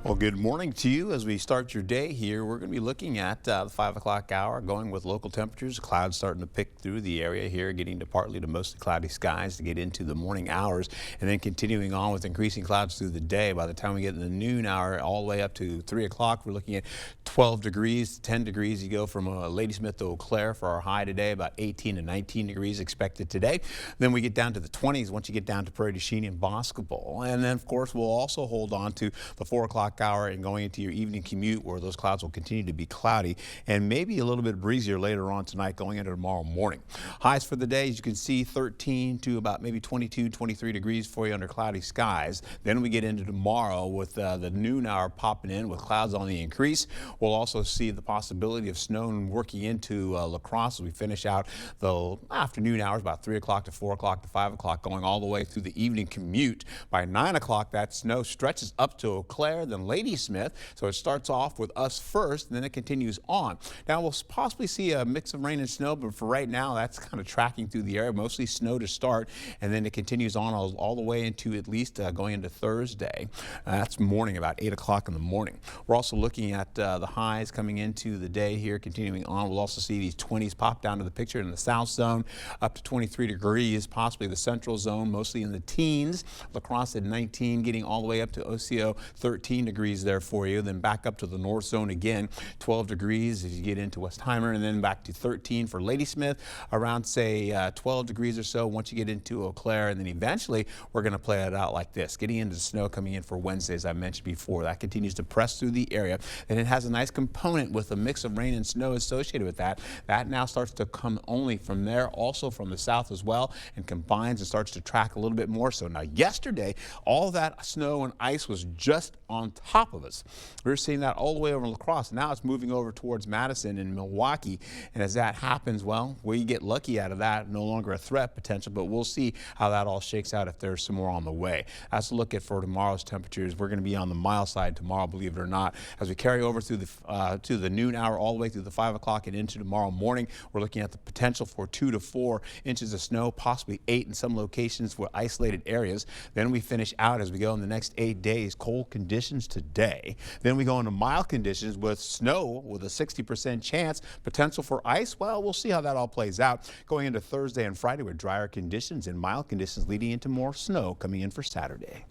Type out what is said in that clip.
Well, good morning to you. As we start your day here, we're going to be looking at the 5 o'clock hour, going with local temperatures. Clouds starting to pick through the area here, getting to partly to mostly cloudy skies to get into the morning hours, and then continuing on with increasing clouds through the day. By the time we get in the noon hour, all the way up to 3 o'clock, we're looking at 12 degrees, 10 degrees. You go from Ladysmith to Eau Claire for our high today, about 18 to 19 degrees expected today. Then we get down to the 20s once you get down to Prairie du Chien and Boscobel. And then, of course, we'll also hold on to the 4 o'clock hour and going into your evening commute, where those clouds will continue to be cloudy and maybe a little bit breezier later on tonight going into tomorrow morning. Highs for the day, as you can see, 13 to about maybe 22, 23 degrees for you under cloudy skies. Then we get into tomorrow with the noon hour popping in with clouds on the increase. We'll also see the possibility of snow working into La Crosse as we finish out the afternoon hours, about 3 o'clock to 4 o'clock to 5 o'clock, going all the way through the evening commute. By 9 o'clock, that snow stretches up to Eau Claire, then Ladysmith. So it starts off with us first, and then it continues on. Now we'll possibly see a mix of rain and snow, but for right now, that's kind of tracking through the area, mostly snow to start, and then it continues on all the way into at least going into Thursday. That's morning, about 8 o'clock in the morning. We're also looking at the highs coming into the day here, continuing on. We'll also see these 20s pop down to the picture in the south zone, up to 23 degrees, possibly the central zone, mostly in the teens. La Crosse at 19, getting all the way up to Osseo, 13 degrees there for you. Then back up to the north zone again, 12 degrees as you get into Westheimer, and then back to 13 for Ladysmith, around say 12 degrees or so once you get into Eau Claire. And then eventually we're going to play it out like this, getting into the snow coming in for Wednesday, as I mentioned before. That continues to press through the area, and it has a nice component with a mix of rain and snow associated with that. That now starts to come only from there, also from the south as well, and combines and starts to track a little bit more so. Now yesterday, all that snow and ice was just on top of us. We were seeing that all the way over La Crosse. Now it's moving over towards Madison and Milwaukee, and as that happens, well, we get lucky out of that. No longer a threat potential, but we'll see how that all shakes out if there's some more on the way. As to look at for tomorrow's temperatures, we're going to be on the mild side tomorrow, believe it or not. As we carry over through the to the noon hour all the way through the 5 o'clock and into tomorrow morning, we're looking at the potential for 2 to 4 inches of snow, possibly 8 in some locations for isolated areas. Then we finish out as we go in the next 8 days, cold conditions today. Then we go into mild conditions with snow with a 60% chance, potential for ice. Well, we'll see how that all plays out going into Thursday and Friday with drier conditions and mild conditions leading into more snow coming in for Saturday.